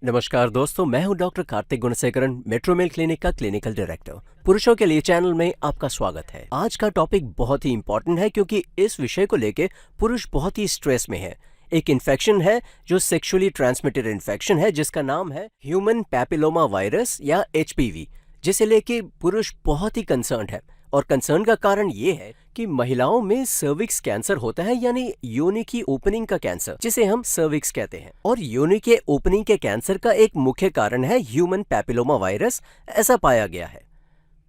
नमस्कार दोस्तों, मैं हूं डॉक्टर कार्तिक गुणसेकरन, मेट्रोमेल क्लिनिक का क्लिनिकल डायरेक्टर। पुरुषों के लिए चैनल में आपका स्वागत है। आज का टॉपिक बहुत ही इंपॉर्टेंट है क्योंकि इस विषय को लेके पुरुष बहुत ही स्ट्रेस में है। एक इन्फेक्शन है जो सेक्सुअली ट्रांसमिटेड इन्फेक्शन है जिसका नाम है ह्यूमन पैपिलोमा वायरस या एचपीवी, जिसे लेके पुरुष बहुत ही कंसर्न है। और कंसर्न का कारण ये है कि महिलाओं में सर्विक्स कैंसर होता है, यानी योनि की ओपनिंग का कैंसर, जिसे हम सर्विक्स कहते हैं। और योनि के ओपनिंग के कैंसर का एक मुख्य कारण है ह्यूमन पैपिलोमा वायरस, ऐसा पाया गया है।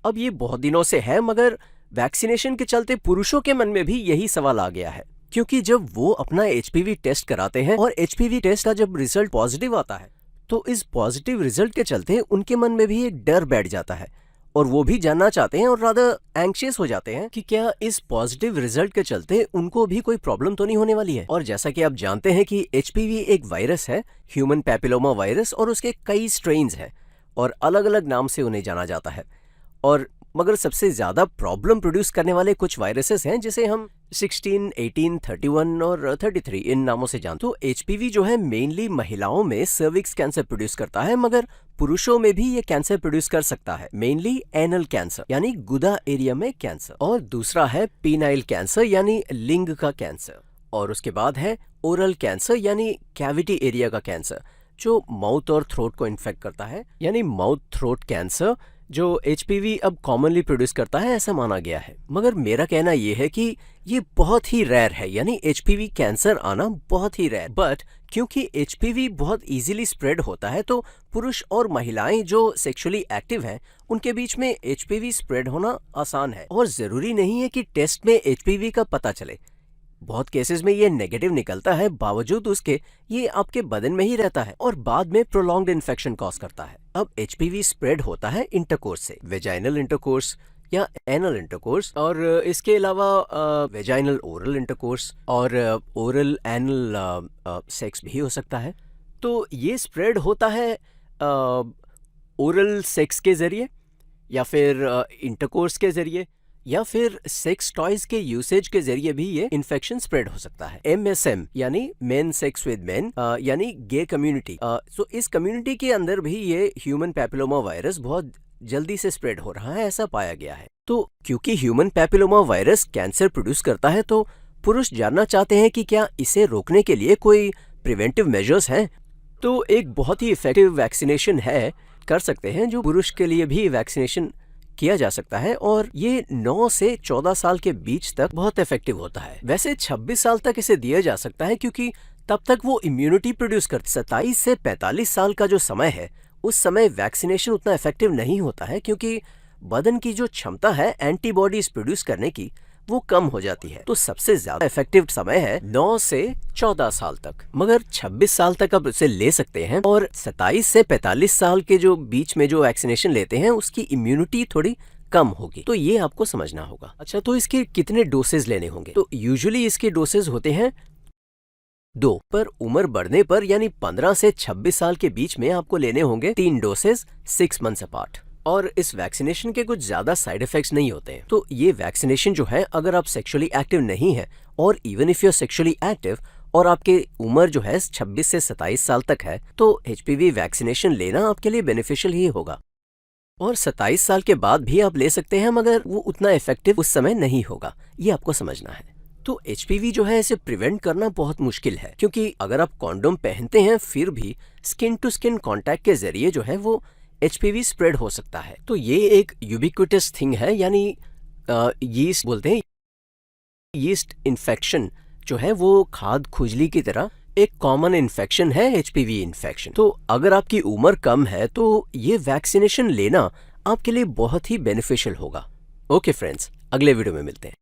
अब ये बहुत दिनों से है, मगर वैक्सीनेशन के चलते पुरुषों के मन में भी यही सवाल आ गया है, क्योंकि जब वो अपना एचपीवी टेस्ट कराते हैं और एचपीवी टेस्ट का जब रिजल्ट पॉजिटिव आता है, तो इस पॉजिटिव रिजल्ट के चलते उनके मन में भी एक डर बैठ जाता है और वो भी जानना चाहते हैं और रादर एंग्शियस हो जाते हैं कि क्या इस पॉजिटिव रिजल्ट के चलते उनको भी कोई प्रॉब्लम तो नहीं होने वाली है। और जैसा कि आप जानते हैं कि एचपीवी एक वायरस है, ह्यूमन पैपिलोमा वायरस, और उसके कई स्ट्रेन्स हैं और अलग अलग नाम से उन्हें जाना जाता है। और मगर सबसे ज्यादा प्रॉब्लम प्रोड्यूस करने वाले कुछ वायरसेस हैं जिसे हम 16, 18, 31 और 33 इन नामों से जानते। तो एचपीवी जो है मेनली महिलाओं में सर्विक्स कैंसर प्रोड्यूस करता है, मगर पुरुषों में भी ये कैंसर प्रोड्यूस कर सकता है, मेनली एनल कैंसर यानी गुदा एरिया में कैंसर। और दूसरा है पीनाइल कैंसर यानी लिंग का कैंसर। और उसके बाद है ओरल कैंसर यानी कैविटी एरिया का कैंसर, जो माउथ और थ्रोट को इन्फेक्ट करता है, यानी माउथ थ्रोट कैंसर, जो एचपीवी अब कॉमनली प्रोड्यूस करता है, ऐसा माना गया है। मगर मेरा कहना यह है कि ये बहुत ही रेयर है, यानी एचपीवी कैंसर आना बहुत ही रेयर। बट क्योंकि एचपीवी बहुत इजीली स्प्रेड होता है, तो पुरुष और महिलाएं जो सेक्सुअली एक्टिव हैं उनके बीच में एचपीवी स्प्रेड होना आसान है। और जरूरी नहीं है कि टेस्ट में एचपीवी का पता चले। बहुत केसेस में ये नेगेटिव निकलता है, बावजूद उसके ये आपके बदन में ही रहता है और बाद में प्रोलॉन्ग्ड इन्फेक्शन कॉज करता है। अब एचपीवी स्प्रेड होता है इंटरकोर्स से, वेजाइनल इंटरकोर्स या एनल इंटरकोर्स, और इसके अलावा वेजाइनल ओरल इंटरकोर्स और ओरल एनल सेक्स भी हो सकता है। तो ये स्प्रेड होता है ओरल सेक्स के जरिए, या फिर इंटरकोर्स के जरिए, या फिर सेक्स टॉयज के यूसेज के जरिए भी ये इन्फेक्शन स्प्रेड हो सकता है। MSM यानी मेन सेक्स विद मेन, यानी गे कम्युनिटी, सो इस कम्युनिटी के अंदर भी ये ह्यूमन पैपिलोमा वायरस बहुत जल्दी से स्प्रेड हो रहा है, ऐसा पाया गया है। तो क्योंकि human papilloma virus cancer produce करता है, तो पुरुष जानना चाहते हैं कि क्या इसे रोकने के लिए कोई प्रिवेंटिव मेजर्स हैं। तो एक बहुत ही इफेक्टिव वैक्सीनेशन है, कर सकते हैं, जो पुरुष के लिए भी वैक्सीनेशन किया जा सकता है, और ये 9 से 14 साल के बीच तक बहुत इफेक्टिव होता है। वैसे 26 साल तक इसे दिया जा सकता है, क्योंकि तब तक वो इम्यूनिटी प्रोड्यूस करती। 27 से 45 साल का जो समय है, उस समय वैक्सीनेशन उतना इफेक्टिव नहीं होता है, क्योंकि बदन की जो क्षमता है एंटीबॉडीज प्रोड्यूस करने की, वो कम हो जाती है। तो सबसे ज्यादा इफेक्टिव समय है 9 से 14 साल तक, मगर 26 साल तक आप इसे ले सकते हैं। और 27 से 45 साल के जो बीच में जो वैक्सीनेशन लेते हैं, उसकी इम्यूनिटी थोड़ी कम होगी, तो ये आपको समझना होगा। अच्छा, तो इसके कितने डोसेज लेने होंगे? तो यूजुअली इसके डोसेज होते हैं 2, पर उम्र बढ़ने पर यानी 15 से 26 साल के बीच में आपको लेने होंगे 3 डोसेज 6 मंथ्स अपार्ट। और इस वैक्सीनेशन के कुछ ज्यादा साइड इफेक्ट्स नहीं होते हैं। तो ये वैक्सीनेशन जो है, अगर आप सेक्सुअली एक्टिव नहीं है, और even if you are sexually active और आपकी उम्र जो है 26 से 27 साल तक है, तो एचपीवी वैक्सीनेशन लेना आपके लिए बेनिफिशियल ही होगा। और 27 साल के बाद भी आप ले सकते हैं, मगर वो उतना इफेक्टिव उस समय नहीं होगा, ये आपको समझना है। तो एचपीवी जो है, इसे प्रिवेंट करना बहुत मुश्किल है, क्योंकि अगर आप कॉन्डोम पहनते हैं फिर भी स्किन टू स्किन कॉन्टैक्ट के जरिए जो है वो एचपीवी स्प्रेड हो सकता है। तो ये एक यूबिक्विटस थिंग है, यानी यीस्ट बोलते हैं। यीस्ट इन्फेक्शन जो है वो खाद खुजली की तरह एक कॉमन इन्फेक्शन है, एचपीवी इन्फेक्शन। तो अगर आपकी उम्र कम है, तो ये वैक्सीनेशन लेना आपके लिए बहुत ही बेनिफिशियल होगा। ओके फ्रेंड्स, अगले वीडियो में मिलते हैं।